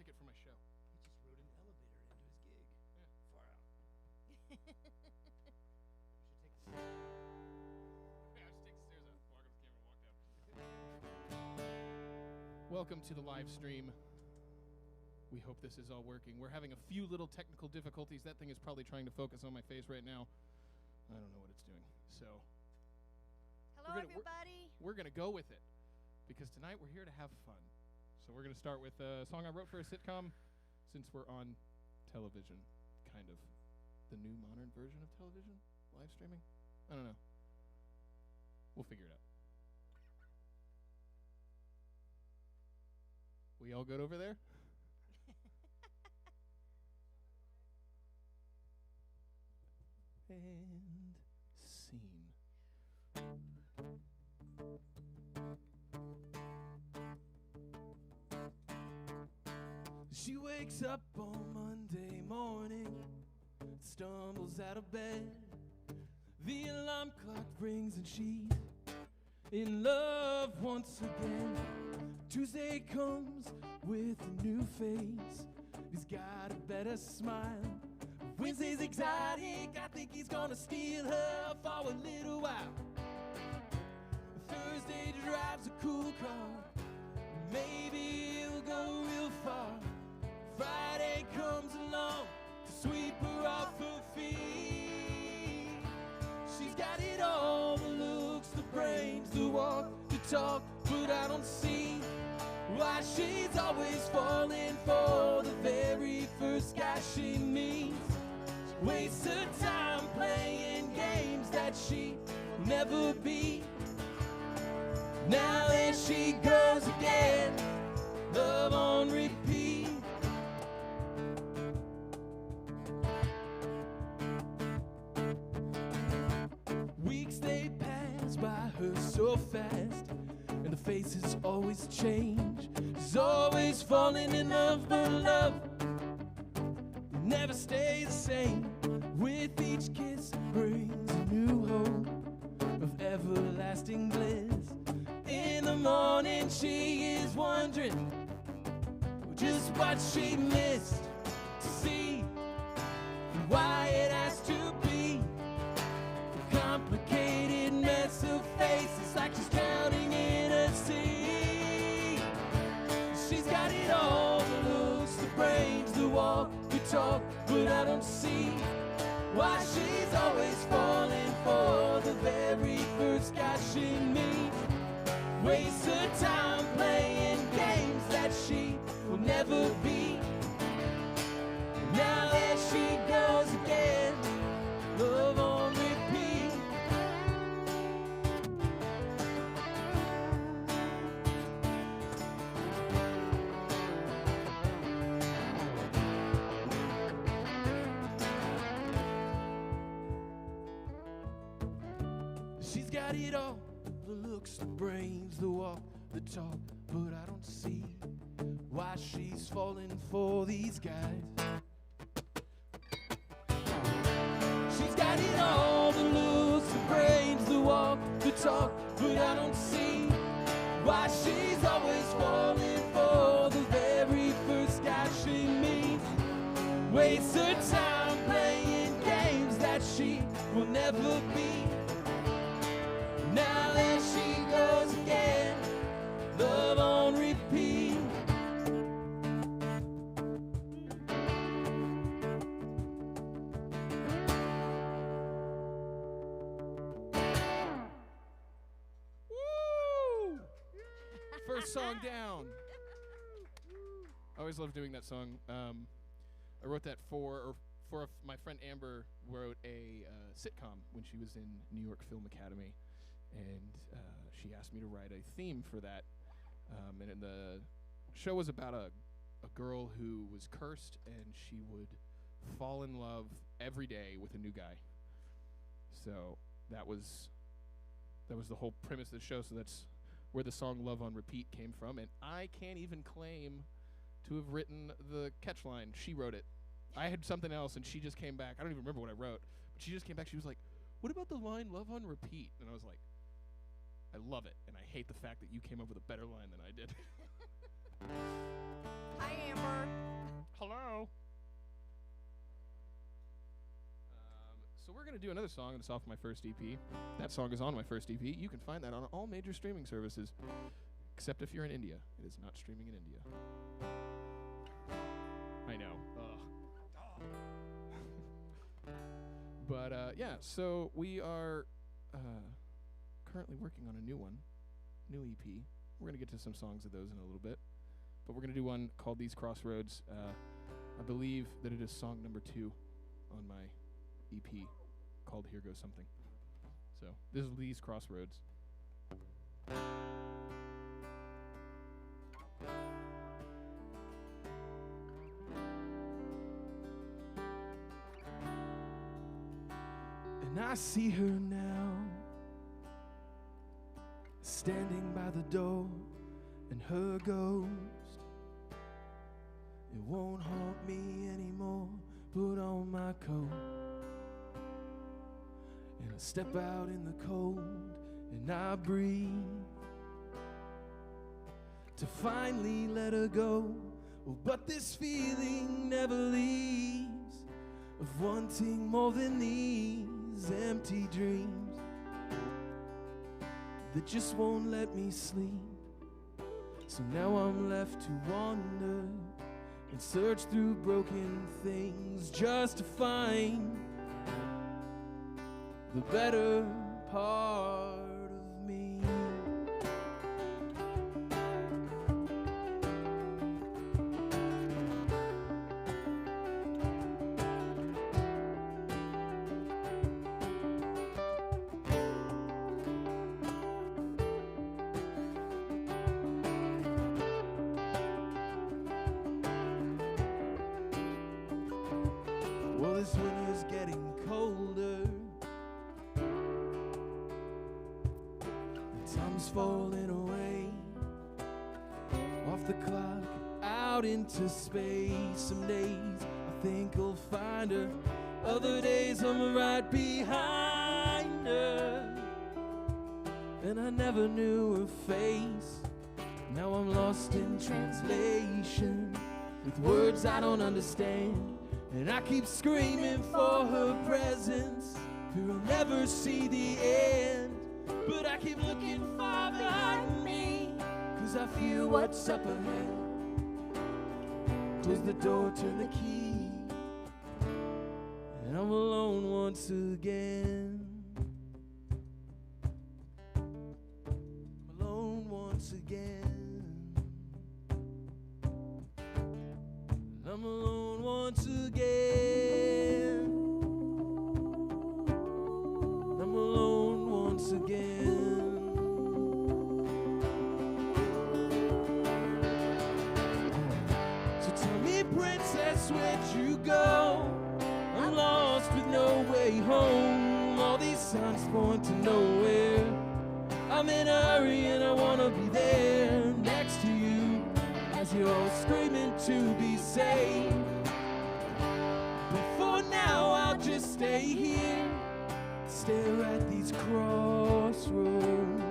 ticket for my show. He just rode an elevator into his gig. Yeah. Far out. You should take the Yeah, I just take the stairs out, walk up the camera, walk down. Welcome to the live stream. We hope this is all working. We're having a few little technical difficulties. That thing is probably trying to focus on my face right now. I don't know what it's doing. So, Hello, everybody. we're going to go with it because tonight we're here to have fun. So we're going to start with a song I wrote for a sitcom since we're on television, kind of. The new modern version of television? Live streaming? I don't know. We'll figure it out. We all good over there? And scene. She wakes up on Monday morning, stumbles out of bed. The alarm clock rings and she's in love once again. Tuesday comes with a new face. He's got a better smile. Wednesday's exotic. I think he's gonna steal her for a little while. Thursday drives a cool car. Maybe he'll go real far. Friday comes along to sweep her off her feet. She's got it all, the looks, the brains, the walk, the talk, but I don't see why she's always falling for the very first guy she meets. She wastes her time playing games that she will never be. Now there she goes again, love on repeat. Weeks they pass by her so fast, and the faces always change. She's always falling in love, but love will never stay the same. With each kiss brings a new hope of everlasting bliss. In the morning she is wondering just what she missed to see, and why it has to be a complicated mess of faces, like she's drowning in a sea. She's got it all, the looks, the brains, the walk, the talk, but I don't see why she's always falling for the very first guy she meets. Wastes her time playing games that she will never be. Now there she goes again, love on repeat. She's got it all, the looks, the brains, the walk, the talk, but I don't see why she's falling for these guys. She's got it all, the looks, the brains, the walk, the talk, but I don't see why she's always falling for the very first guy she meets. Wastes her time playing games that she will never be. Now there she goes again, love on repeat. Woo! First song down. I always love doing that song. I wrote that for my friend Amber wrote a sitcom when she was in New York Film Academy. And she asked me to write a theme for that. And the show was about a girl who was cursed, and she would fall in love every day with a new guy. So that was the whole premise of the show. So that's where the song Love on Repeat came from. And I can't even claim to have written the catch line. She wrote it. I had something else, and she just came back. I don't even remember what I wrote. But she just came back. She was like, what about the line Love on Repeat? And I was like, I love it, and I hate the fact that you came up with a better line than I did. Hi, member. Hello. So we're going to do another song that's off my first EP. That song is on my first EP. You can find that on all major streaming services, except if you're in India. It is not streaming in India. I know. But, yeah, so we are currently working on a new EP. We're going to get to some songs of those in a little bit. But we're going to do one called These Crossroads. I believe that it is song number 2 on my EP called Here Goes Something. So this is These Crossroads. And I see her now, standing by the door, and her ghost, it won't haunt me anymore. Put on my coat and I step out in the cold, and I breathe to finally let her go. Oh, but this feeling never leaves, of wanting more than these empty dreams that just won't let me sleep. So now I'm left to wander and search through broken things just to find the better part of me. Well, this winter's getting colder, and time's falling away off the clock, out into space. Some days I think I'll find her, other days I'm right behind her, and I never knew her face. Now I'm lost in translation with words I don't understand. And I keep screaming for her presence, fear I'll never see the end. But I keep looking far behind me, 'cause I feel what's up ahead. Close the door, turn the key, and I'm alone once again. I'm alone once again. I'm alone once again. I'm alone once again. So tell me, princess, where'd you go? I'm lost with no way home. All these signs point to nowhere. I'm in a hurry and I wanna be there next to you, as you're screaming to be saved. But for now I'll just stay here, stare at these crossroads.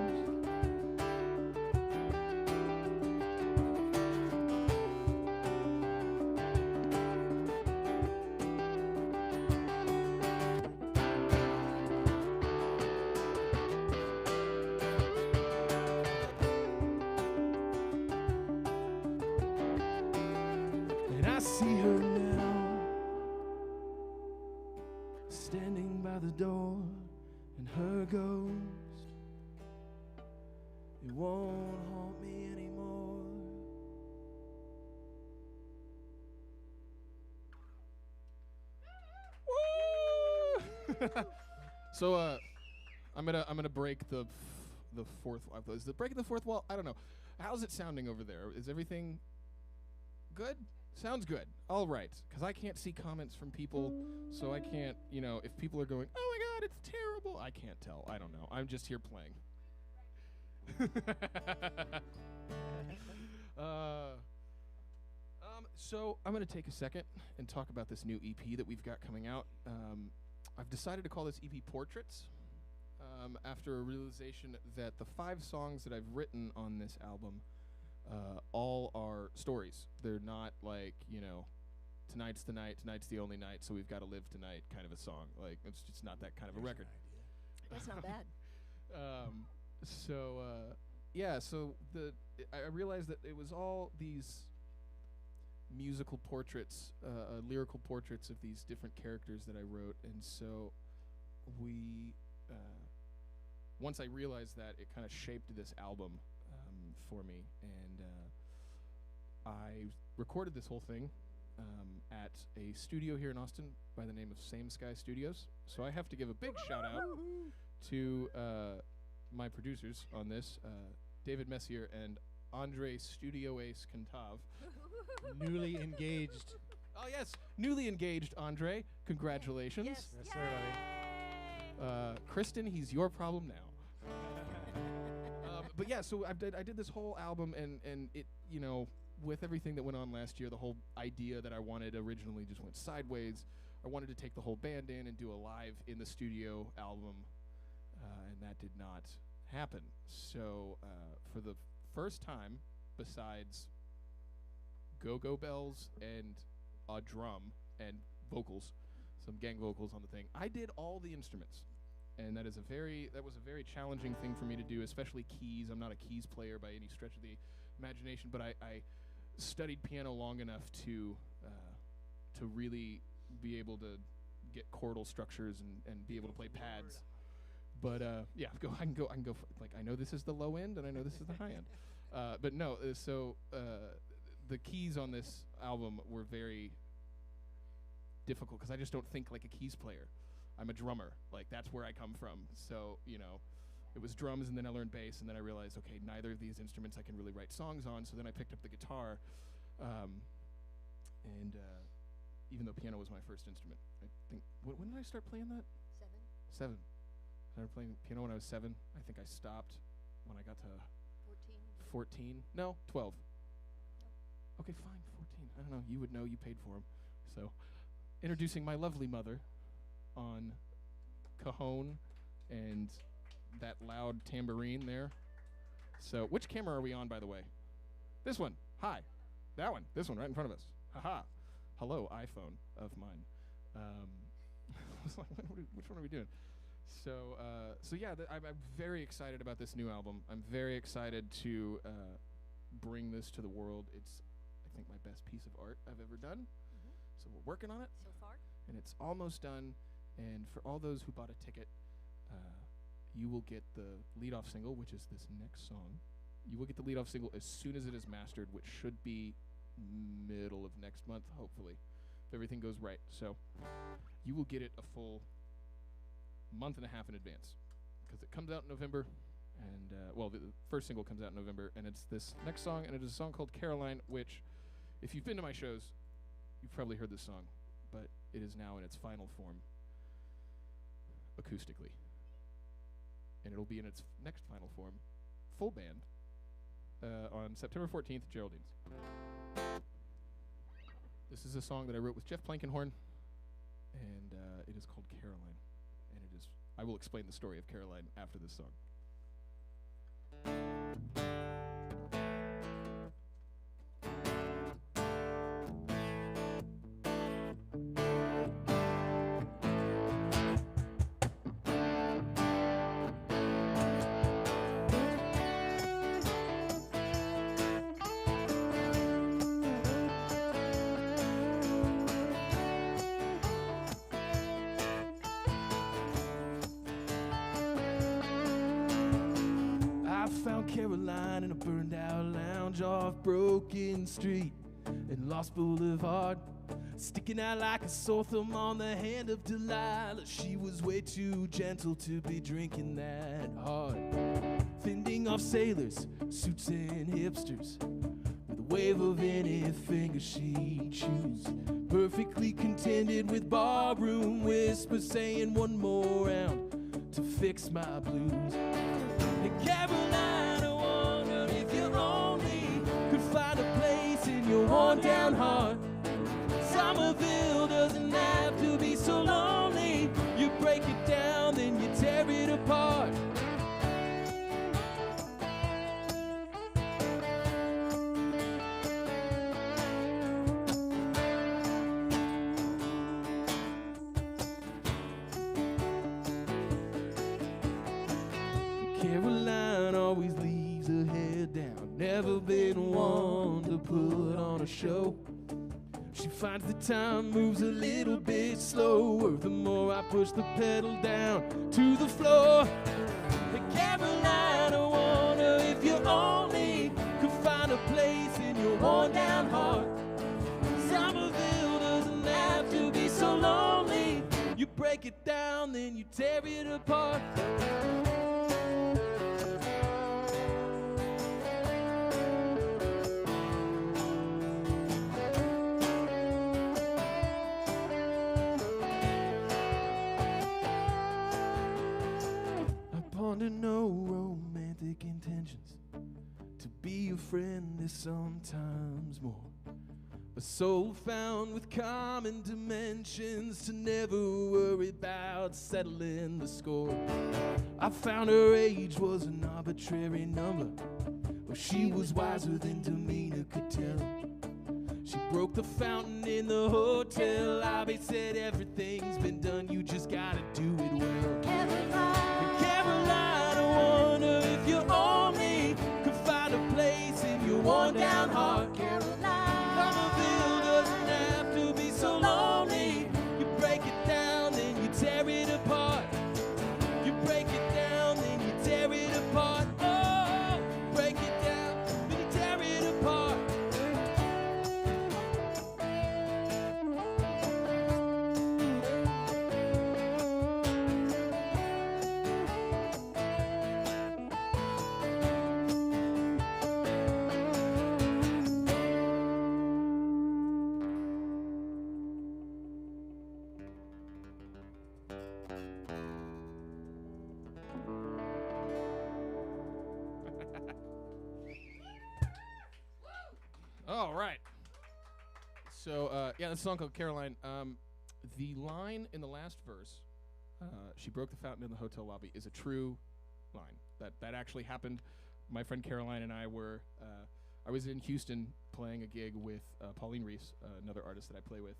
I see her now, standing by the door, and her ghost, it won't haunt me anymore. Woo! So I'm gonna break the fourth. Is it breaking the fourth wall? I don't know. How's it sounding over there? Is everything good? Sounds good. All right. Because I can't see comments from people, so I can't, if people are going, oh my God, it's terrible, I can't tell. I don't know. I'm just here playing. So I'm going to take a second and talk about this new EP that we've got coming out. I've decided to call this EP Portraits, after a realization that the 5 songs that I've written on this album all are stories. They're not like, tonight's the night, tonight's the only night, so we've got to live tonight kind of a song. Like, it's just not that kind of a record. That's not bad. I realized that it was all these musical portraits, lyrical portraits of these different characters that I wrote, and so once I realized that, it kind of shaped this album for me, and I recorded this whole thing at a studio here in Austin by the name of Same Sky Studios. So I have to give a big shout out to my producers on this, David Messier and Andre Studio Ace Kantav. Newly engaged. Oh yes, newly engaged Andre. Congratulations. Yes, Yes, sir, buddy. Kristen, he's your problem now. But yeah, so I did this whole album, and it, with everything that went on last year, the whole idea that I wanted originally just went sideways. I wanted to take the whole band in and do a live in the studio album, and that did not happen. So for the first time, besides go-go bells and a drum and vocals, some gang vocals on the thing, I did all the instruments. And that was a very challenging thing for me to do, especially keys. I'm not a keys player by any stretch of the imagination, but I studied piano long enough to really be able to get chordal structures and be able to play pads. But I can go. I know this is the low end, and I know this is the high end. But no, the keys on this album were very difficult because I just don't think like a keys player. I'm a drummer. Like, that's where I come from. So, it was drums, and then I learned bass, and then I realized, okay, neither of these instruments I can really write songs on. So then I picked up the guitar, and even though piano was my first instrument, I think, when did I start playing that? 7. 7. I started playing piano when I was 7. I think I stopped when I got to 14. No, 12. Nope. Okay, fine, 14. I don't know. You would know. You paid for them. So, introducing my lovely mother on cajon and that loud tambourine there. So, which camera are we on, by the way? This one. Hi. That one. This one right in front of us. Haha. Hello, iPhone of mine. I was like, which one are we doing? So I'm very excited about this new album. I'm very excited to bring this to the world. It's, I think, my best piece of art I've ever done. Mm-hmm. So we're working on it. So far? And it's almost done. And for all those who bought a ticket, you will get the lead-off single, which is this next song. You will get the lead-off single as soon as it is mastered, which should be middle of next month, hopefully, if everything goes right. So you will get it a full month and a half in advance, because it comes out in November, and the first single comes out in November, and it's this next song, and it is a song called Caroline, which, if you've been to my shows, you've probably heard this song, but it is now in its final form acoustically, and it'll be in its next final form full band on September 14th at Geraldine's. This is a song that I wrote with Jeff Plankenhorn, and it is called Caroline, and it is, I will explain the story of Caroline after this song. Caroline in a burned out lounge off Broken Street and Lost Boulevard, sticking out like a sore thumb on the hand of Delilah. She was way too gentle to be drinking that hard, fending off sailors, suits and hipsters with a wave of any finger she choose, perfectly contented with barroom whispers saying one more round to fix my blues. And Caroline, I wonder if you only could find a place in your worn down heart. Somerville doesn't have to be so lonely. You break it down, then you tear it apart. Caroline always leaves her head down. Never been one to put on a show. She finds the time moves a little bit slower the more I push the pedal down to the floor. Hey Caroline, I wonder if you only could find a place in your worn down heart. Somerville doesn't have to be so lonely. You break it down, then you tear it apart. Under no romantic intentions. To be a friend is sometimes more. A soul found with common dimensions. To never worry about settling the score. I found her age was an arbitrary number. Well, she was wiser than demeanor could tell. She broke the fountain in the hotel lobby. Said everything's been done, you just gotta do it well. Caroline, I wonder if you only could find a place in your worn down heart. Somerville doesn't have to be so lonely. You break it down, then you tear it apart. You break it down, then you tear it apart. Oh, break it down, then you tear it apart. All right. So, yeah, this song called Caroline. The line in the last verse, she broke the fountain in the hotel lobby, is a true line. That actually happened. My friend Caroline and I were, I was in Houston playing a gig with Pauline Reese, another artist that I play with.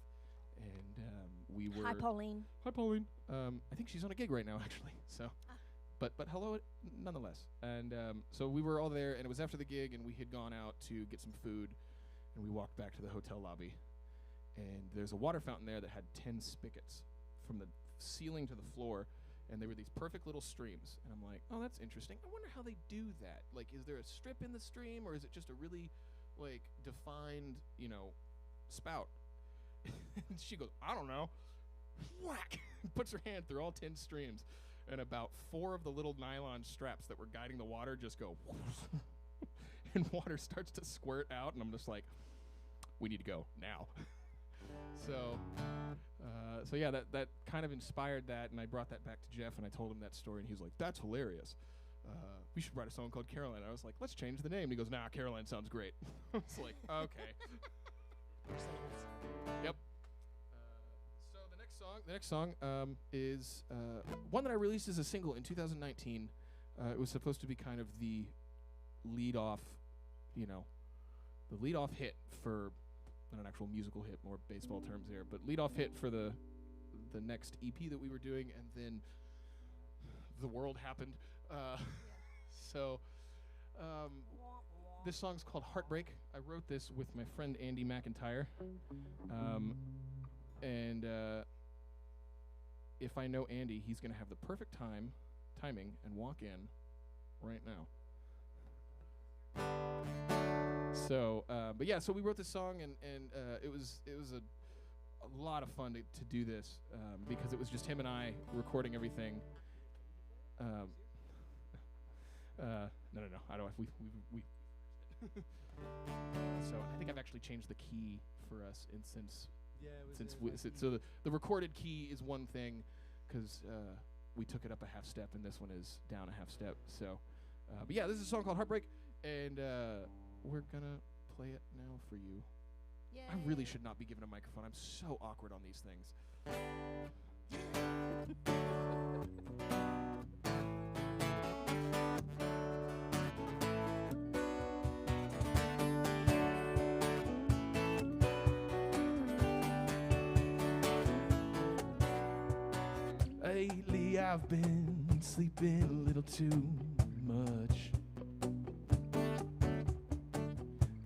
And we were... Hi, Pauline. Hi, Pauline. I think she's on a gig right now, actually. So, but hello, nonetheless. And so we were all there, and it was after the gig, and we had gone out to get some food, and we walked back to the hotel lobby, and there's a water fountain there that had 10 spigots from the ceiling to the floor, and they were these perfect little streams. And I'm like, oh, that's interesting. I wonder how they do that. Like, is there a strip in the stream, or is it just a really, like, defined, spout? And she goes, I don't know. Whack! Puts her hand through all 10 streams, and about 4 of the little nylon straps that were guiding the water just go, and water starts to squirt out, and I'm just like, we need to go now. So yeah, that kind of inspired that, and I brought that back to Jeff, and I told him that story, and he was like, that's hilarious. We should write a song called Caroline. I was like, let's change the name. And he goes, nah, Caroline sounds great. I was like, okay. Yep. So the next song is one that I released as a single in 2019. It was supposed to be kind of the lead-off, the lead-off hit for, not an actual musical hit, more baseball terms here, but lead-off hit for the next EP that we were doing, and then the world happened. So this song's called Heartbreak. I wrote this with my friend Andy McIntyre. And if I know Andy, he's going to have the perfect timing, and walk in right now. So, but yeah, so we wrote this song, and it was a lot of fun to do this, because it was just him and I recording everything. No. I don't. We. So I think I've actually changed the key for us, and so the recorded key is one thing, because we took it up a half step, and this one is down a half step. So, but yeah, this is a song called Heartbreak, and we're gonna play it now for you. Yay. I really should not be given a microphone. I'm so awkward on these things. Lately I've been sleeping a little too much.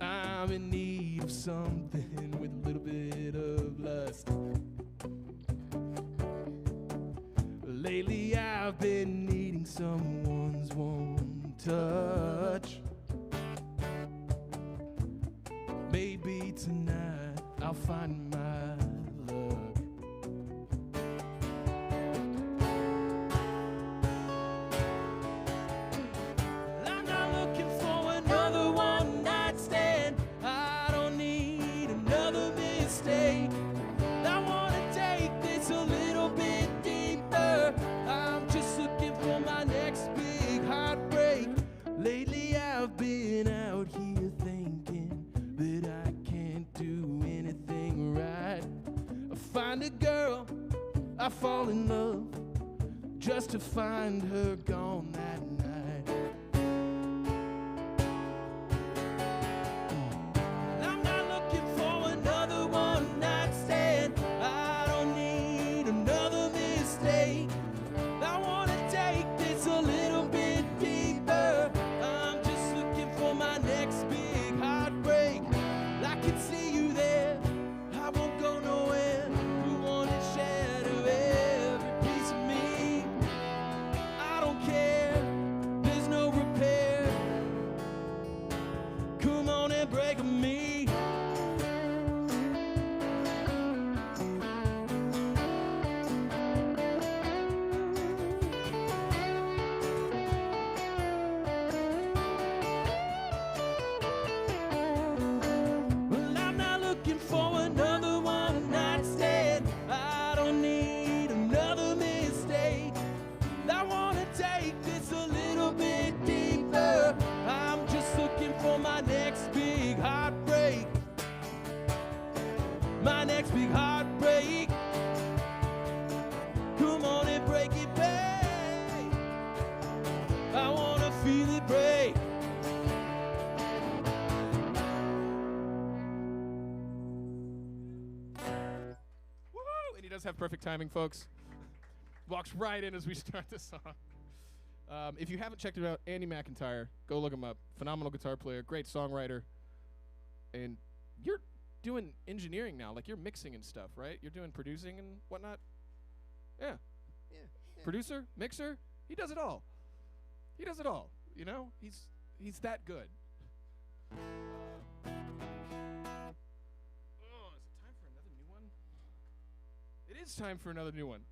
I'm in need of something with a little bit of lust. Lately I've been needing someone's warm touch. Maybe tonight I'll find my luck. I'm not looking for another one night stand. I don't need another mistake. I wanna take this a little bit deeper. I'm just looking for my next big heartbreak. Lately I've been out here thinking that I can't do anything right. I find a girl, I fall in love, just to find her gone that night. I'm not looking for another one night stand. I don't need another mistake. I wanna take this a little bit deeper. I'm just looking for my next big heartbreak. I can see you there, I won't go nowhere. You wanna shatter every piece of me. I don't care, there's no repair. Come on and break me. Well, I'm not looking for another one night stand. I don't need another mistake. I wanna take this a little bit deeper. I'm just looking for my next big heartbreak. My next big heartbreak. Come on and break it, babe. I wanna feel it break. Woo! And he does have perfect timing, folks. Walks right in as we start the song. If you haven't checked it out, Andy McIntyre, go look him up. Phenomenal guitar player, great songwriter. And you're doing engineering now, like you're mixing and stuff, right? You're doing producing and whatnot? Yeah. Yeah. Producer, mixer, he does it all. He does it all, you know? He's that good. Oh, is it time for another new one? It is time for another new one.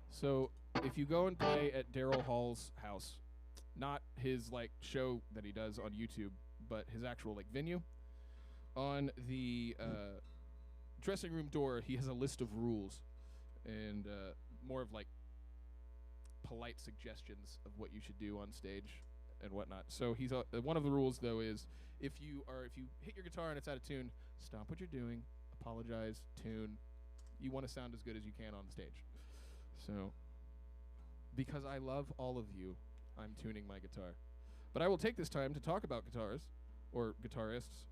So if you go and play at Daryl Hall's house, not his like show that he does on YouTube, but his actual like venue, on the dressing room door he has a list of rules and more of like polite suggestions of what you should do on stage and whatnot. So he's one of the rules though is if you hit your guitar and it's out of tune, stop what you're doing, apologize, tune. You want to sound as good as you can on stage. So, because I love all of you, I'm tuning my guitar. But I will take this time to talk about guitars, or guitarists.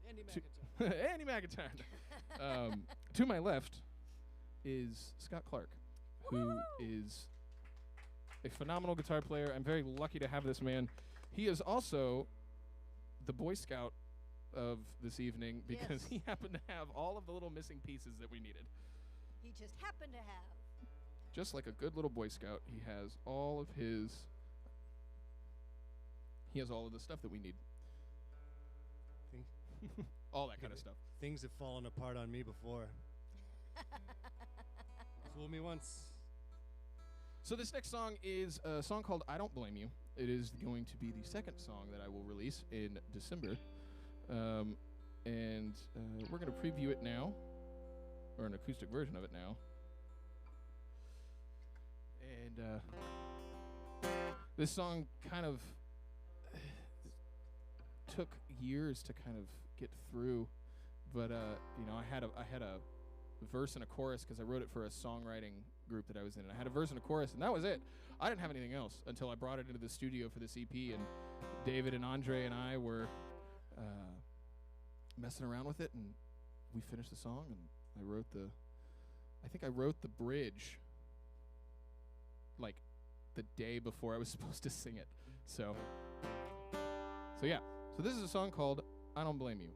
Andy McIntyre. Andy McIntyre. To my left is Scott Clark, who is a phenomenal guitar player. I'm very lucky to have this man. He is also the Boy Scout of this evening because Yes. he happened to have all of the little missing pieces that we needed. He just happened to have. Just like a good little Boy Scout, he has all of the stuff that we need. All that kind of stuff. Things have fallen apart on me before. Fool me once. So this next song is a song called I Don't Blame You. It is going to be the second song that I will release in December. And we're going to preview it now, or an acoustic version of it now. And this song kind of took years to kind of get through, but I had a verse and a chorus because I wrote it for a songwriting group that I was in. And I had a verse and a chorus, and that was it. I didn't have anything else until I brought it into the studio for this EP, and David and Andre and I were messing around with it, and we finished the song, and I think I wrote the bridge like the day before I was supposed to sing it. So yeah. So this is a song called I Don't Blame You.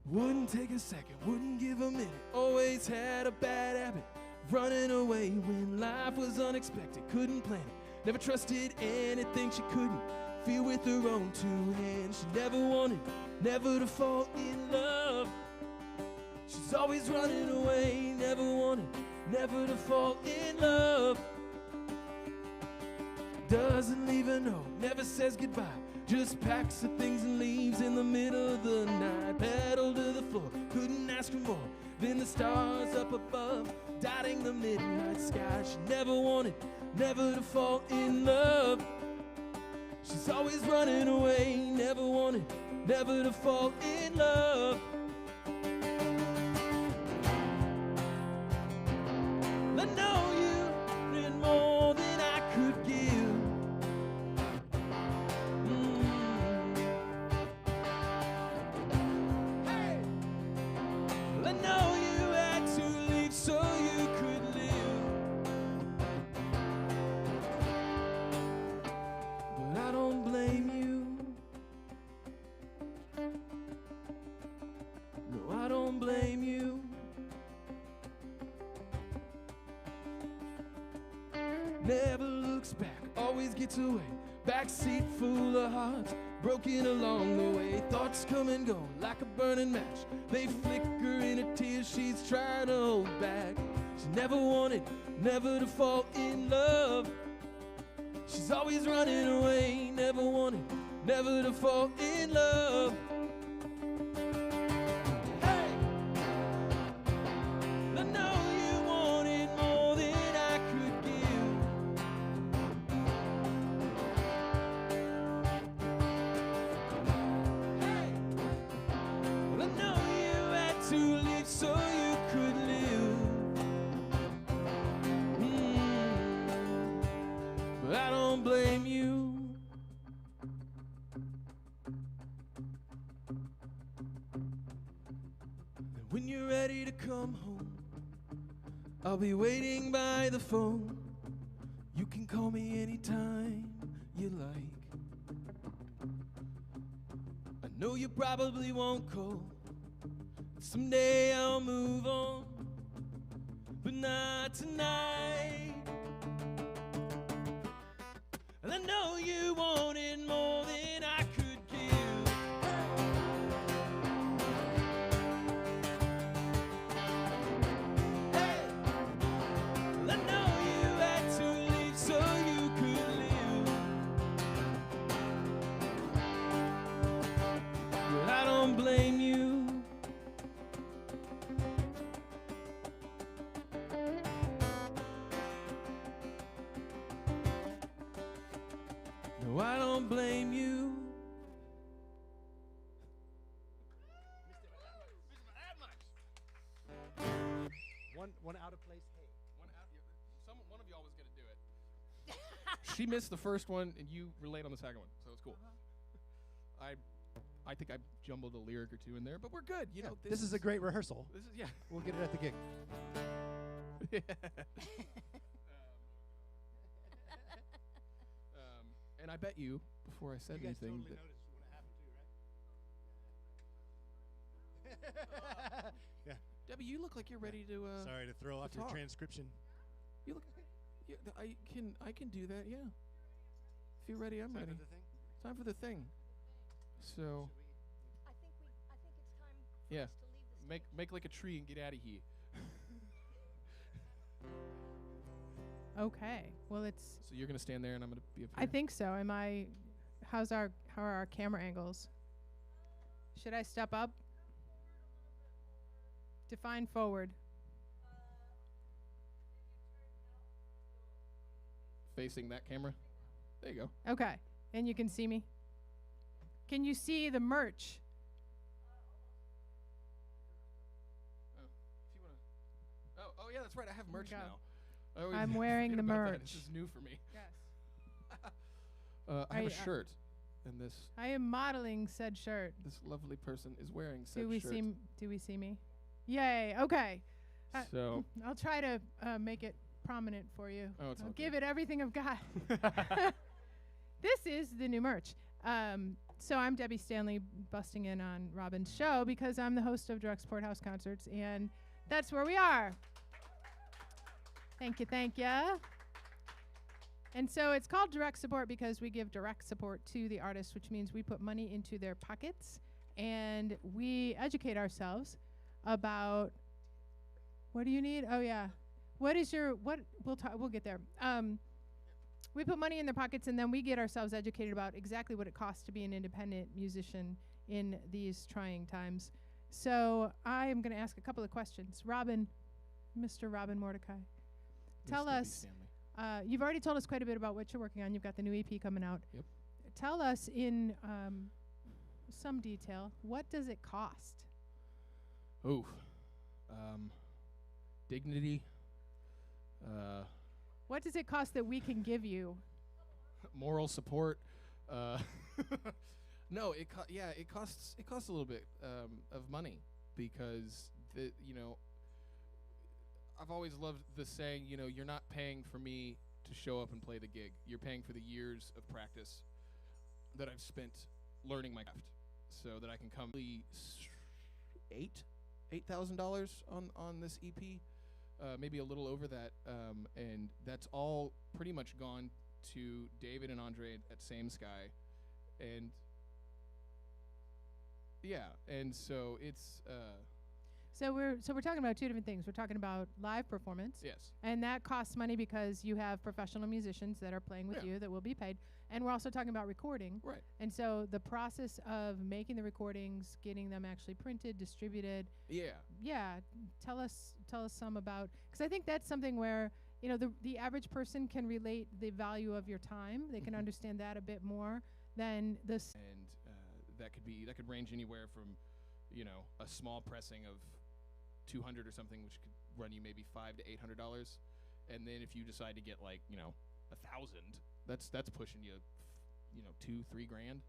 Wouldn't take a second, wouldn't give a minute. Always had a bad habit, running away when life was unexpected. Couldn't plan it, never trusted anything she couldn't feel with her own two hands. She never wanted, never to fall in love. She's always running away, never wanted, never to fall in love. Doesn't leave a note, never says goodbye. Just packs her things and leaves in the middle of the night. Pedal to the floor, couldn't ask for more than the stars up above, dotting the midnight sky. She never wanted, never to fall in love. She's always running away, never wanted, never to fall in love. I know you need more than I could give. I know you had to leave so you could live, but I don't blame you. No, I don't blame you. Never looks back, always gets away. Backseat full of hearts, broken along the way. Thoughts come and go like a burning match. They flicker in her tears, she's trying to hold back. She never wanted, never to fall in love. She's always running away, never wanted, never to fall in love. Hey! I know you wanted more than I could give. Hey! I know you had to leave so you could live. But I don't blame you. And when you're ready to come home, I'll be waiting by the phone. You can call me anytime you like. I know you probably won't call. Someday I'll move on, but not tonight. And I know you wanted more than I could give. Hey! I know you had to leave so you could live, but I don't blame you. No, I don't blame you. One out of place. Hey. One of y'all was gonna do it. She missed the first one, and you relate on the second one, so it's cool. I think I jumbled a lyric or two in there, but we're good. You know, This is a great rehearsal. This is yeah. We'll get it at the gig. And I bet you, before I said You guys anything, totally that noticed what happened too, right? Yeah. Debbie, you look like you're ready to. Sorry to throw off your talk. transcription. You look. Yeah, I can do that. Yeah. If you're ready, I'm Time ready. for the thing? Time for the thing. So I think it's time for yeah, us to leave this. make like a tree and get out of here. Okay. Well, it's. So you're gonna stand there, and I'm gonna be up here. I think so. Am I? How are our camera angles? Should I step up? Define forward. Facing that camera. There you go. Okay. And you can see me. Can you see the merch? If you wanna. Oh yeah, that's right. I have merch go. now. I always I'm wearing forget the about that. merch. This is new for me. Yes. I have I- a shirt. and this I am modeling said shirt. lovely person is wearing said Do we shirt. do we see me? Yay. Okay. So I'll try to make it prominent for you. Oh, it's I'll all give good. it everything I've got. This is the new merch. So I'm Debbie Stanley, busting in on Robin's show because I'm the host of Direct Support House Concerts, and that's where we are. Thank you, thank you. And so it's called direct support because we give direct support to the artists, which means we put money into their pockets and we educate ourselves about what do you need? Oh yeah. What is your we'll get there. We put money in their pockets and then we get ourselves educated about exactly what it costs to be an independent musician in these trying times. So I am going to ask a couple of questions. Robin, Mr. Robin Mordecai, tell Miss Debbie us, Stanley. you've already told us quite a bit about what you're working on. You've got the new EP coming out. Yep. Tell us in some detail, what does it cost? Oh, dignity, What does it cost that we can give you? moral support. No, it costs a little bit of money because I've always loved the saying, you're not paying for me to show up and play the gig. You're paying for the years of practice that I've spent learning my craft, so that I can come $8,000 on this EP, maybe a little over that, and that's all pretty much gone to David and Andre at Same Sky, and so it's So we're talking about two different things. We're talking about live performance, yes, and that costs money because you have professional musicians that are playing with Yeah. you that will be paid. And we're also talking about recording. right, And so the process of making the recordings, getting them actually printed, distributed, yeah, tell us some about, because I think that's something where the average person can relate the value of your time. They can Mhm. understand that a bit more than this. and that could range anywhere from a small pressing of 200 or something, which could run you maybe $500 to $800, and then if you decide to get 1,000, that's pushing you $2-3 grand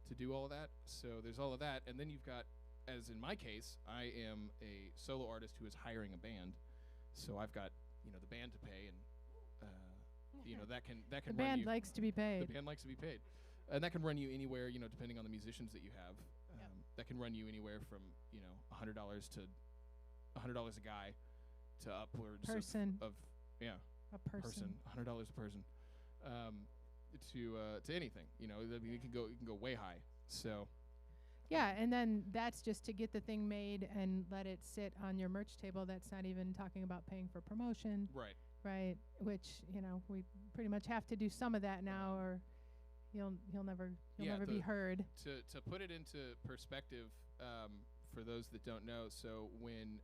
to do all of that. So there's all of that, and then you've got, as in my case, I am a solo artist who is hiring a band, so I've got the band to pay, and that can The run band you. likes to be paid. The band likes to be paid, and that can run you anywhere, depending on the musicians that you have. Yep. That can run you anywhere from $100 to $100 a guy to upwards Person. of A person. $100 a person, to anything. I mean, it can go way high. So Yeah, and then that's just to get the thing made and let it sit on your merch table. That's not even talking about paying for promotion, right, right? Which we pretty much have to do some of that now, or you'll never be heard. to put it into perspective, for those that don't know, so when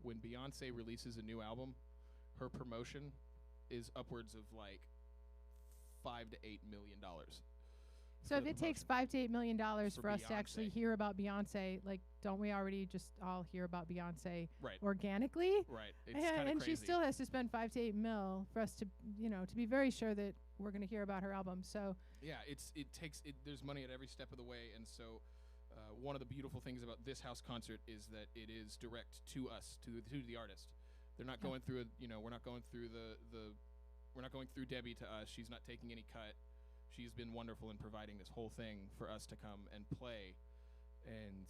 Beyonce releases a new album, her promotion is upwards of $5 to $8 million. So if it takes $5 to $8 million For for us to actually Beyonce. hear about Beyonce, don't we already just all hear about Beyonce Right, organically? right. It's kind of And crazy. she still has to spend $5 to $8 mil for us to to be very sure that we're going to hear about her album. So Yeah, there's money at every step of the way, and so one of the beautiful things about this house concert is that it is direct to us, to the artist. They're not Yeah. going through we're not going through we're not going through Debbie to us. She's not taking any cut. She's been wonderful in providing this whole thing for us to come and play, and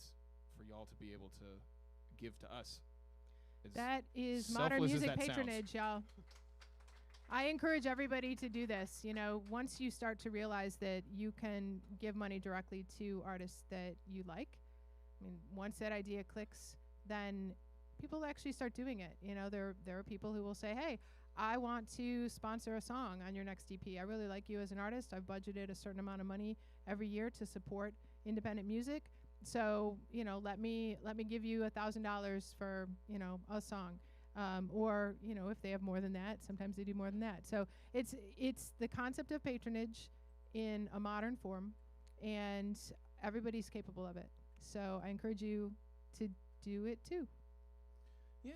for y'all to be able to give to us. that is modern selfless as music that sounds. patronage, y'all. I encourage everybody to do this. Once you start to realize that you can give money directly to artists that you like, once that idea clicks, then people actually start doing it. There are people who will say, "Hey, I want to sponsor a song on your next EP. I really like you as an artist. I've budgeted a certain amount of money every year to support independent music. So, let me give you $1,000 for, a song." Or if they have more than that, sometimes they do more than that. So it's the concept of patronage in a modern form, and everybody's capable of it. So I encourage you to do it too. Yeah.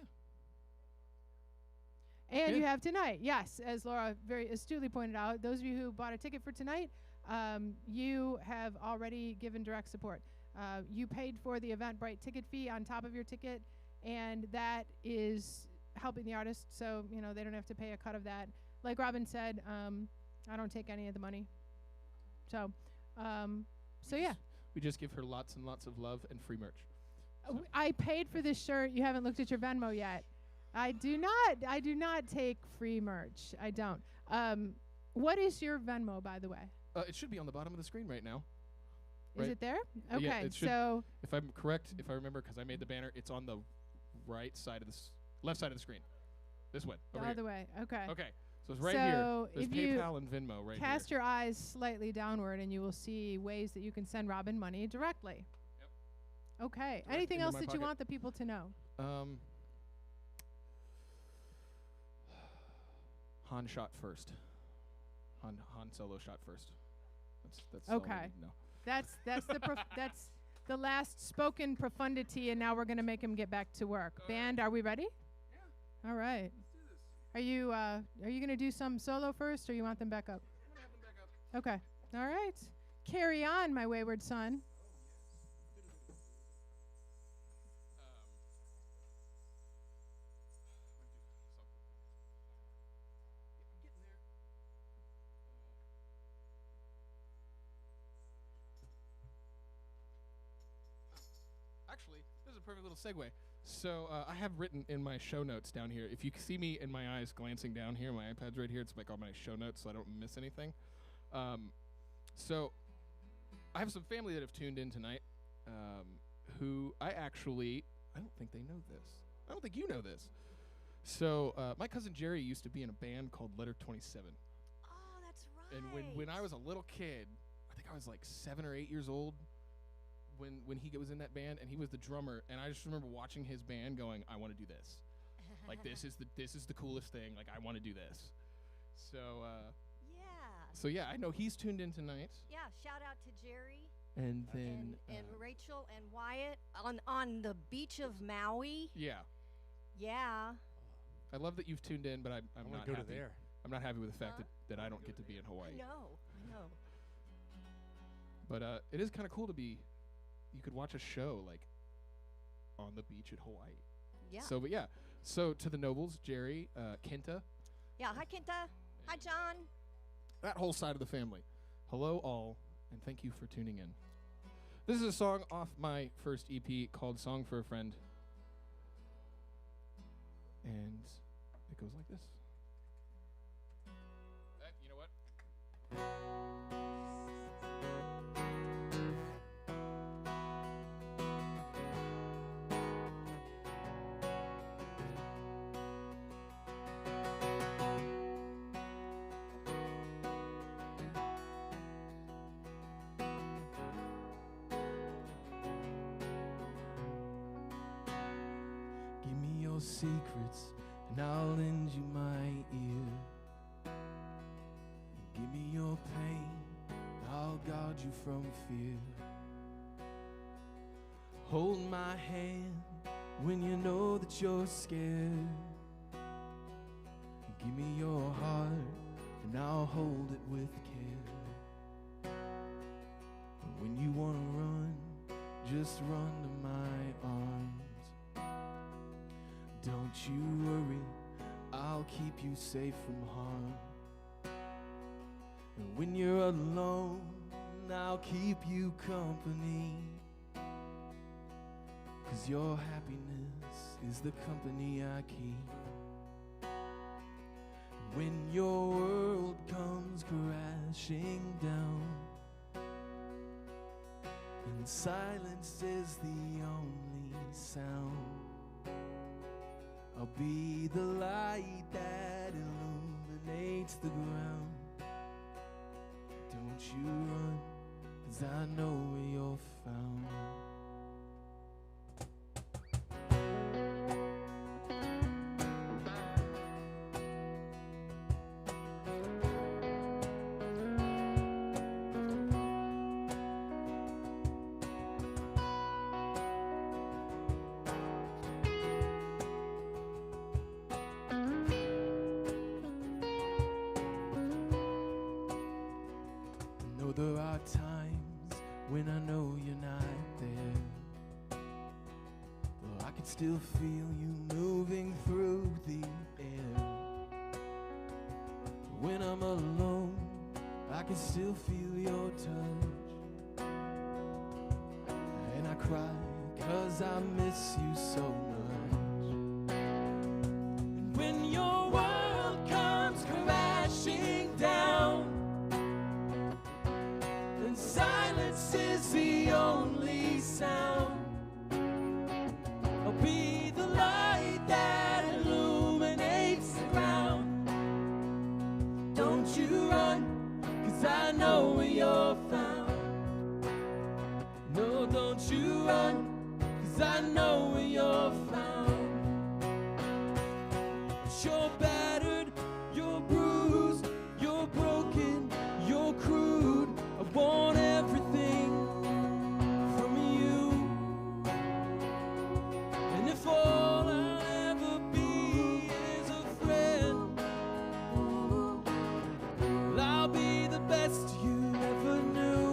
And Yeah. you have tonight. Yes, as Laura very astutely pointed out, those of you who bought a ticket for tonight, you have already given direct support. You paid for the Eventbrite ticket fee on top of your ticket, and that is helping the artist, so they don't have to pay a cut of that. Like Robin said, I don't take any of the money. So yeah. We just give her lots and lots of love and free merch. So. I paid for this shirt. You haven't looked at your Venmo yet. I do not take free merch. I don't. What is your Venmo, by the way? It should be on the bottom of the screen right now. Is it there? Okay, Yeah, it should. so If I'm correct, if I remember, because I made the banner, it's on the right side of the left side of the screen. This way. the Over here. other way. Okay. Okay. So it's right So here. There's if you PayPal and Venmo right Cast here. your eyes slightly downward, and you will see ways that you can send Robin money directly. Yep. Okay. Direct Anything into else my that you pocket. want the people to know? Han shot first. Han Solo shot first. That's all I Okay. need to know. That's that's the last spoken profundity, and now we're gonna make him get back to work. Band, are we ready? Yeah. All right. Let's do this. Are you gonna do some solo first, or you want them back up? I'm gonna have them back up. Okay. All right. Carry on, my wayward son. Actually, this is a perfect little segue. So I have written in my show notes down here. If you see me in my eyes glancing down here, my iPad's right here. It's like all my show notes, so I don't miss anything. So I have some family that have tuned in tonight. Who I don't think they know this. I don't think you know this. So my cousin Jerry used to be in a band called Letter 27. Oh, that's right. And when I was a little kid, I think I was like 7 or 8 years old when he was in that band, and he was the drummer. And I just remember watching his band, going, "I want to do this. Like this is the coolest thing. Like I want to do this." So yeah. I know he's tuned in tonight. Yeah. Shout out to Jerry And then and Rachel and Wyatt on the beach of Maui. yeah, Yeah. I love that you've tuned in, but I'm I want not to go happy. to there. I'm not happy with the fact Huh? that I don't get to be in Hawaii. I know. But it is kind of cool to be. You could watch a show like on the beach at Hawaii. Yeah. So, but yeah. So to the nobles, Jerry, Kenta, Yeah. Hi, Kenta. Hi, John. that whole side of the family. Hello, all, and thank you for tuning in. This is a song off my first EP called "Song for a Friend," and it goes like this. You know what? Give me your secrets and I'll lend you my ear. Give me your pain, I'll guard you from fear. Hold my hand when you know that you're scared. Give me your heart and I'll hold it with care. When you wanna run, just run to my arms. Don't you worry, I'll keep you safe from harm. And when you're alone, I'll keep you company. 'Cause your happiness is the company I keep. When your world comes crashing down and silence is the only sound, I'll be the light that illuminates the ground. Don't you run, 'cause I know where you're found. know there are times when I know you're not there. Though I can still feel you moving through the air. When I'm alone, I can still feel your touch. And I cry 'cause I miss you so much. And when your world comes crashing down, and silence is the only sound, I'll be the light that illuminates the ground. Don't you run, 'cause I know where you're found. No, don't you run, 'cause I know where you're found. You're battered, you're bruised, you're broken, you're crude. I want everything from you. And if all I'll ever be is a friend, well, I'll be the best you ever knew.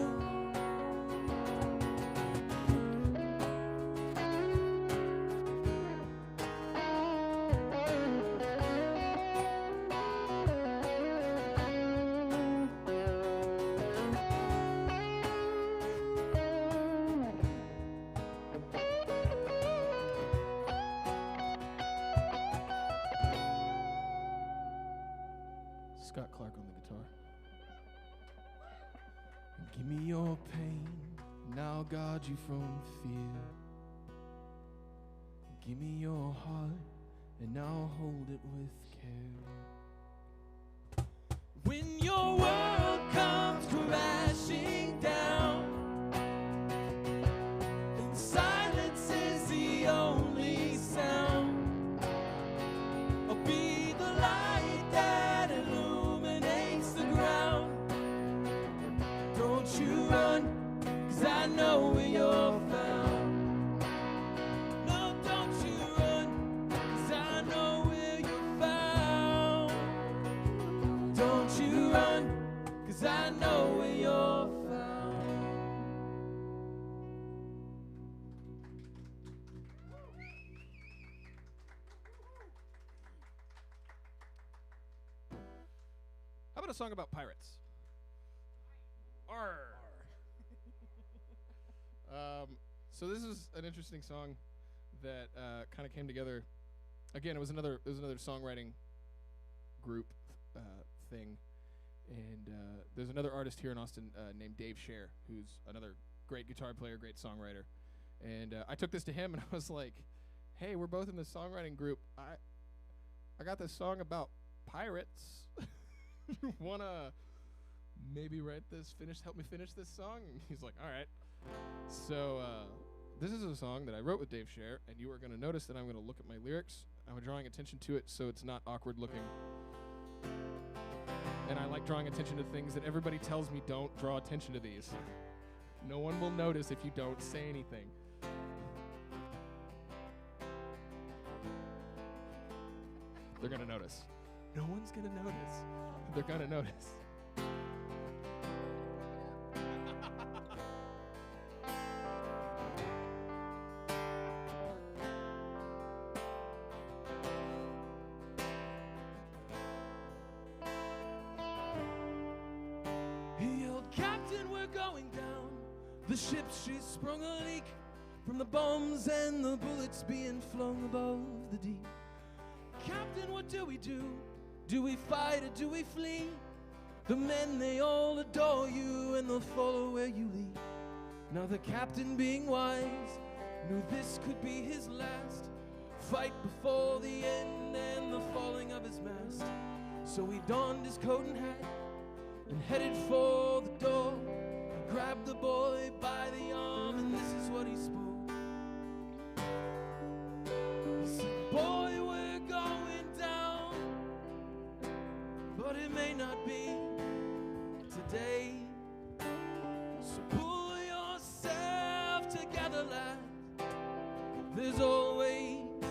Scott Clark on the guitar. Give me your pain, and I'll guard you from fear. Give me your heart, and I'll hold it with care. When your world comes crashing down, and silence is the only sound, I'll be the light that illuminates the ground. Don't you run, 'cause I know where you're found. No, don't you run, 'cause I know where you're found. Don't you run, 'cause I know where you're found. How about a song about pirates? Arr. So this is an interesting song that kind of came together. Again, it was another songwriting group thing, and there's another artist here in Austin named Dave Scher, who's another great guitar player, great songwriter. And I took this to him, and I was like, "Hey, we're both in the songwriting group. I got this song about pirates. Wanna maybe help me finish this song?" And he's like, "All right." So this is a song that I wrote with Dave Scher, and you are going to notice that I'm going to look at my lyrics. I'm drawing attention to it so it's not awkward looking. And I like drawing attention to things that everybody tells me don't draw attention to these. No one will notice if you don't say anything. They're going to notice. No one's going to notice. They're going to notice. He yelled, "Captain, we're going down. The ship, she's sprung a leak from the bombs and the bullets being flung above the deep. Captain, what do we do? Do we fight or do we flee? The men, they all adore you and they'll follow where you lead." Now the captain, being wise, knew this could be his last fight before the end and the falling of his mast. So he donned his coat and hat and headed for the door. He grabbed the boy by the arm and this is what he spoke. He said, "Boy, we're going down, but it may not be today. So pull yourself together, lad. There's always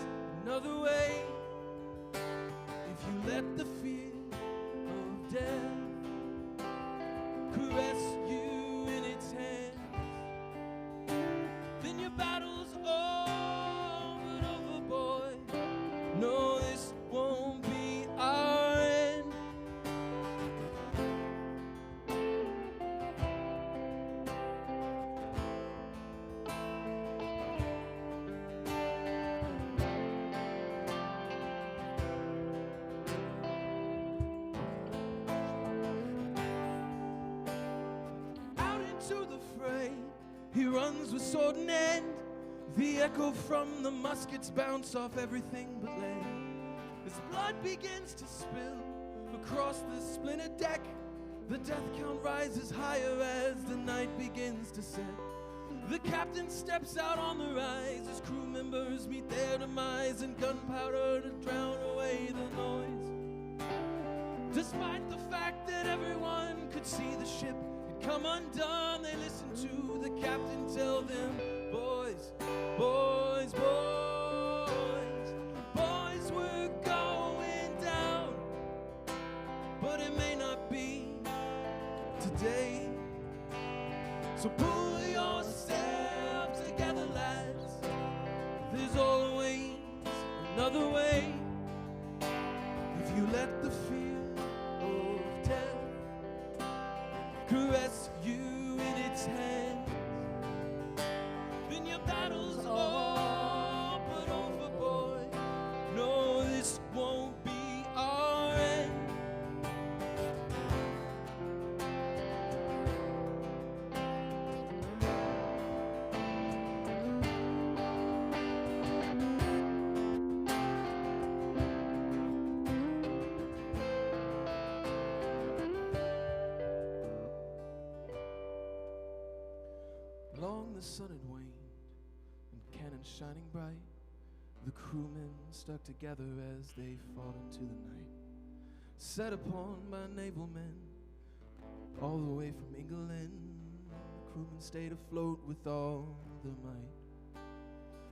another way. If you let the fear of death caress you, He runs with sword in hand. The echo from the muskets bounce off everything but land. His blood begins to spill across the splintered deck. The death count rises higher as the night begins to set. The captain steps out on the rise as crew members meet their demise, and gunpowder to drown away the noise. Despite the fact that everyone could see the ship had come undone, they listen to the captain tell them, boys, boys, boys, boys, we're going down, but it may not be today. So pull yourself together, lads. There's always another way. If you let the fear of death caress you in its hands, then your battle's all but over, boy. No, this won't be our end. Long the sun had waned, and cannons shining bright, the crewmen stuck together as they fought into the night. Set upon by naval men, all the way from England, the crewmen stayed afloat with all their might.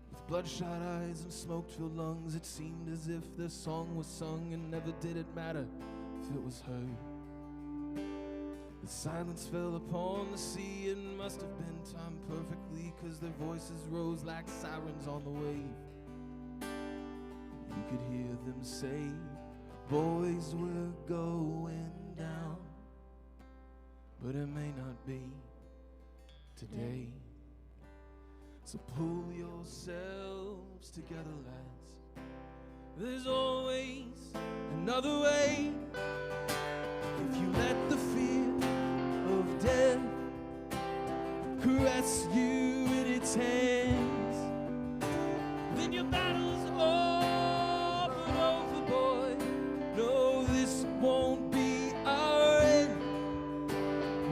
With bloodshot eyes and smoke-filled lungs, it seemed as if their song was sung, and never did it matter if it was heard. The silence fell upon the sea. It must have been timed perfectly, 'cause their voices rose like sirens on the wave. You could hear them say, boys, we're going down, but it may not be today. So pull yourselves together, lads. There's always another way. If you let the fear of death caress you in its hands, then your battle's all but over, boy. No, this won't be our end.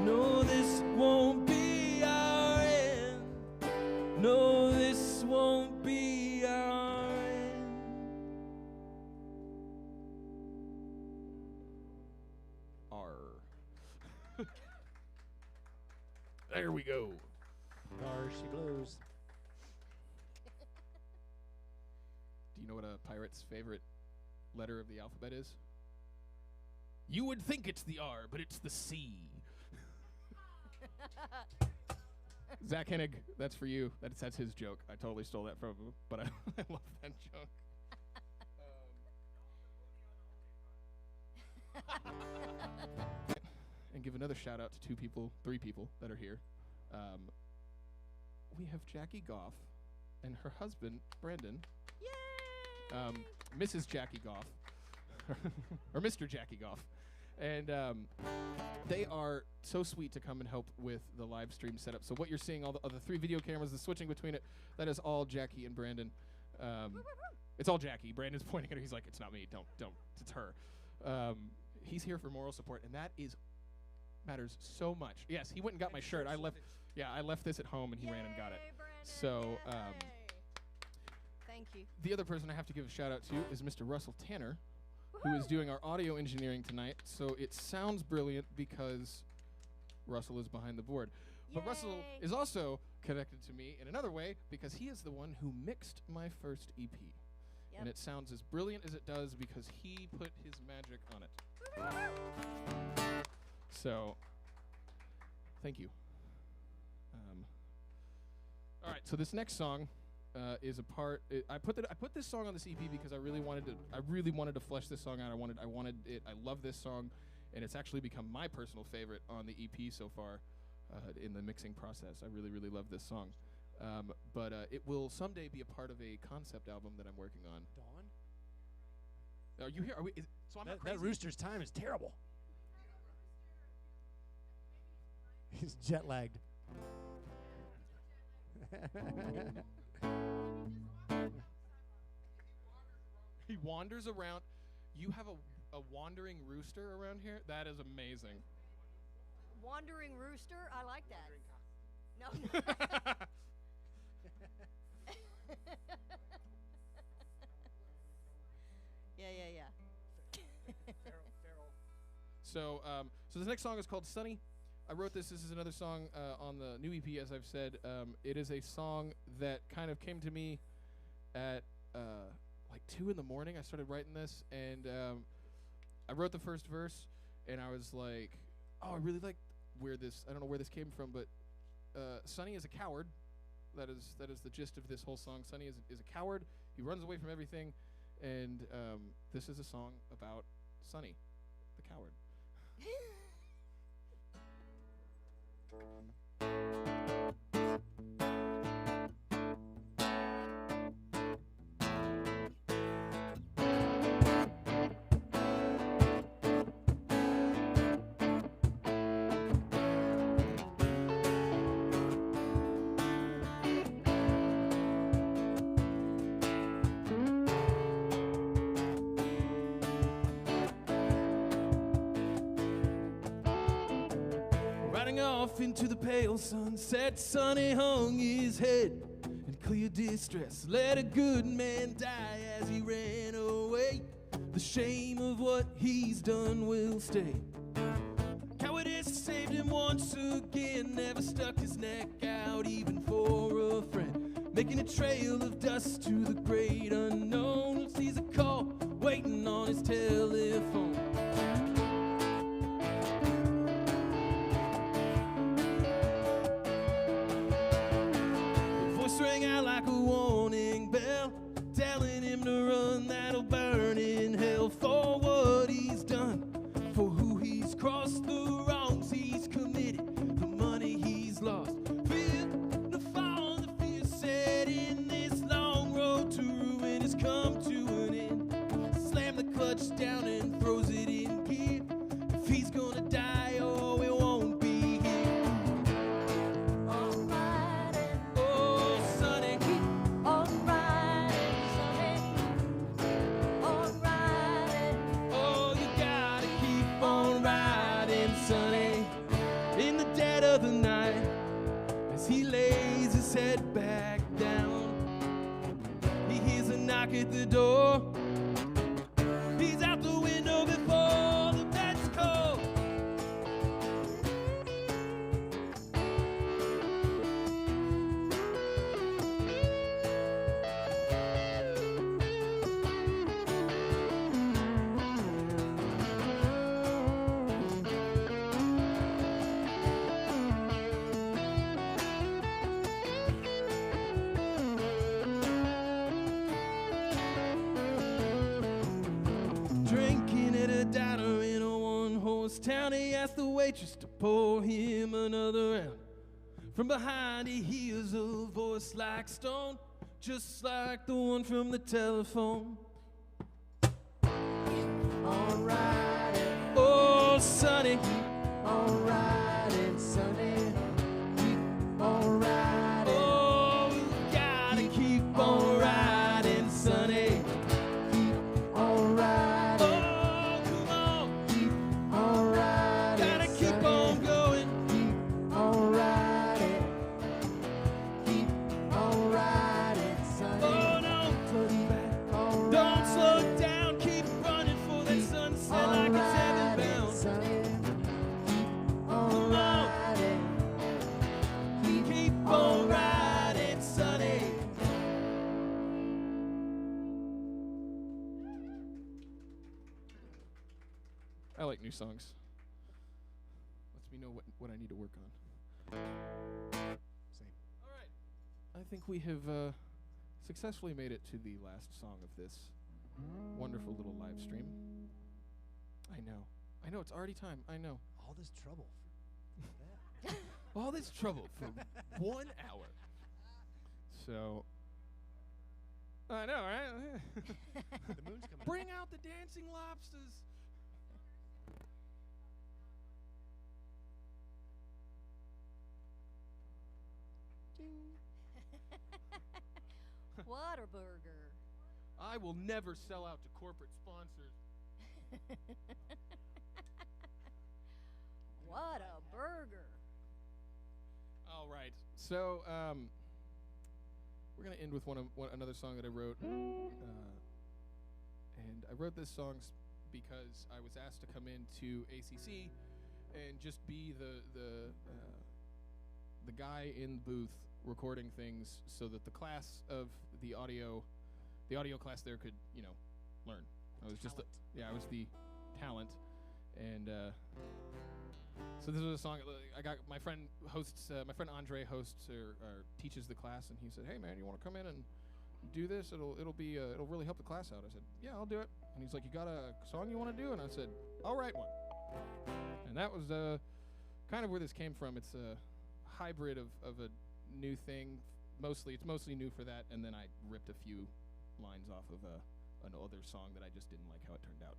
No, this won't be our end. No, this won't be our end. There we go. There she blows. Do you know what a pirate's favorite letter of the alphabet is? You would think it's the R, but it's the C. Zach Hennig, that's for you. That's his joke. I totally stole that from him, but I love that joke. And give another shout out to three people that are here. We have Jackie Goff and her husband, Brandon. Yay! Mrs. Jackie Goff, or Mr. Jackie Goff. And they are so sweet to come and help with the live stream setup. So what you're seeing, all the three video cameras, the switching between it, that is all Jackie and Brandon. It's all Jackie. Brandon's pointing at her. He's like, it's not me. Don't. It's her. He's here for moral support, and that matters so much. Yes, he went and got my shirt. I left this at home, and he ran and got it. Brandon, So, thank you. the other person I have to give a shout out to is Mr. Russell Tanner, who is doing our audio engineering tonight. So it sounds brilliant because Russell is behind the board. But Russell Yay. is also connected to me in another way because he is the one who mixed my first EP. Yep. And it sounds as brilliant as it does because he put his magic on it. So, thank you. All right, so this next song is a part. I put this song on this EP because I really wanted to flesh this song out. I wanted it. I love this song, and it's actually become my personal favorite on the EP so far in the mixing process. I really, really love this song. But it will someday be a part of a concept album that I'm working on. Dawn? Are you here? Are we, so I'm not That crazy? rooster's time is terrible. He's jet lagged. He wanders around. You have a wandering rooster around here? That is amazing. Wandering rooster? I like that. No. Yeah. So this next song is called Sunny. I wrote this. This is another song on the new EP, as I've said. It is a song that kind of came to me at like 2 in the morning. I started writing this, and I wrote the first verse, and I was like, oh, I really like where this, I don't know where this came from, but Sonny is a coward. That is the gist of this whole song. Sonny is a coward. He runs away from everything, and this is a song about Sonny, the coward. Riding off into the pale sunset, Sonny hung his head in clear distress. Let a good man die as he ran away. The shame of what he's done will stay. Cowardice saved him once again, never stuck his neck out even for a friend. Making a trail of dust to the great unknown. Sees a call waiting on his telephone. Rang out like a warning bell, telling him to run, that'll burn in hell. For what he's done, for who he's crossed, the wrongs he's committed, the money he's lost. Fear the fall, the fear set in. This long road to ruin has come to an end. Slam the clutch down and throws it in gear. If he's gonna die, oh, it won't be here. The night as he lays his head back down, he hears a knock at the door. He's out the window before the vet's call. Drinking at a diner in a one-horse town, he asked the waitress to pour him another round. From behind he hears a voice like stone, just like the one from the telephone. Alright, oh Sonny, alright, it's Sonny, alright, oh you gotta keep on riding, Sonny. I like new songs. Lets me know what I need to work on. Same. All right. I think we have successfully made it to the last song of this wonderful little live stream. I know, it's already time. I know. All this trouble for that. All this trouble for 1 hour. So, I know, right? The moon's coming. Bring out the dancing lobsters. Whataburger. I will never sell out to corporate sponsors. What a burger. All right. So, we're going to end with another song that I wrote. And I wrote this song because I was asked to come into ACC and just be the guy in the booth recording things so that the class of the audio class there could, learn. I was just I was the talent, and so this was a song. I got my friend Andre hosts or teaches the class, and he said, "Hey man, you want to come in and do this? It'll really help the class out." I said, "Yeah, I'll do it." And he's like, "You got a song you want to do?" And I said, "I'll write one." And that was kind of where this came from. It's a hybrid of a new thing. It's mostly new for that, and then I ripped a few lines off of another song that I just didn't like how it turned out.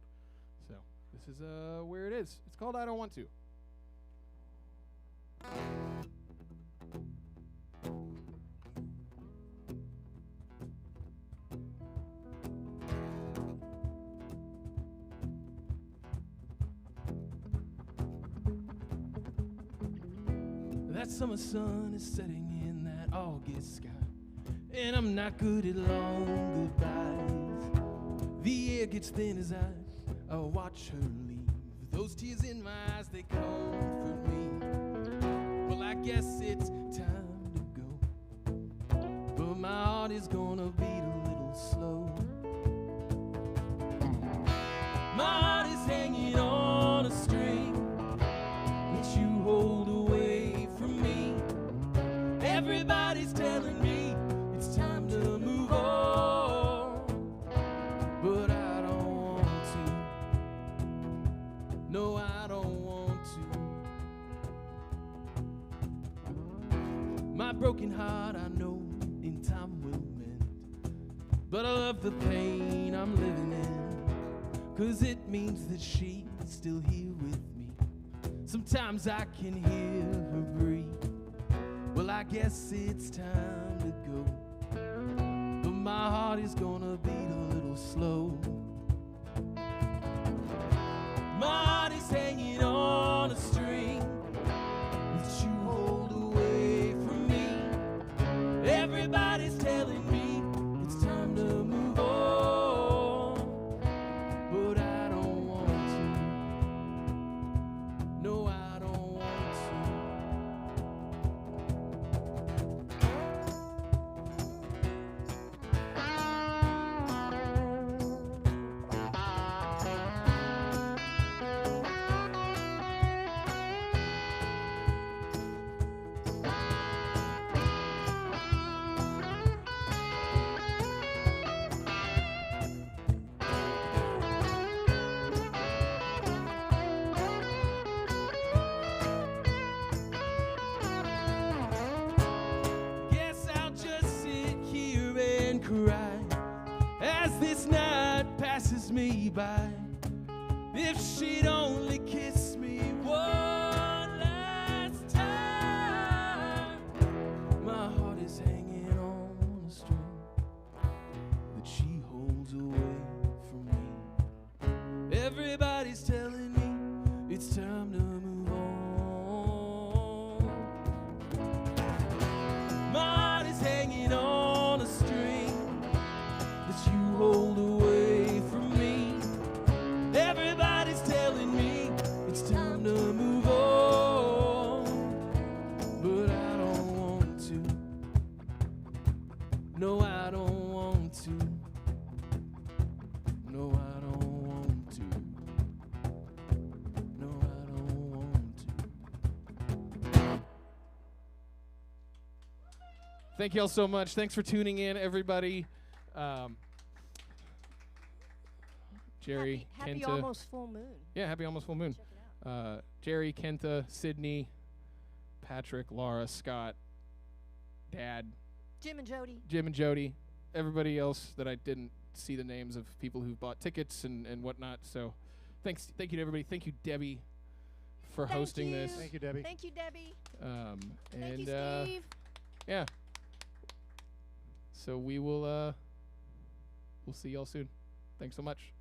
So this is where it is. It's called "I Don't Want To." That summer sun is setting in that August sky, and I'm not good at long goodbyes. The air gets thin as I watch her leave. Those tears in my eyes, they comfort me. Well, I guess it's time to go, but my heart is gonna beat a little slow. My heart is hanging on a string that you hold away from me. Everybody's telling me it's time to move on, but I don't want to. No, I don't want to. My broken heart, I know in time will mend, but I love the pain I'm living in, 'cause it means that she's still here with me. Sometimes I can hear her breathe. Well, I guess it's time to go, but my heart is gonna beat a little slow. My heart is hanging on a string that you hold away from me. Everybody's telling me it's time to move on, but I don't want to. No, I don't want to. Guess I'll just sit here and cry as this night passes me by. If she'd only kiss me one last time. My heart is hanging on a string that she holds away from me. Everybody's telling me it's time to move on. My heart is hanging on a string that you hold away from me. Everybody's telling me it's time to move on, but I don't want to. No, I don't want to. No, I don't want to. No, I don't want to. Thank you all so much. Thanks for tuning in, everybody. Jerry, Happy Kenta. almost full moon. Yeah, happy almost full moon. Check it out. Jerry, Kenta, Sydney, Patrick, Laura, Scott, Dad, Jim and Jody, everybody else that I didn't see the names of people who've bought tickets and whatnot. So thank you to everybody. Thank you, Debbie, for Thank hosting you. this. Thank you, Debbie. Thank you, Debbie. And Thank you, Steve. yeah. So we'll see y'all soon. Thanks so much.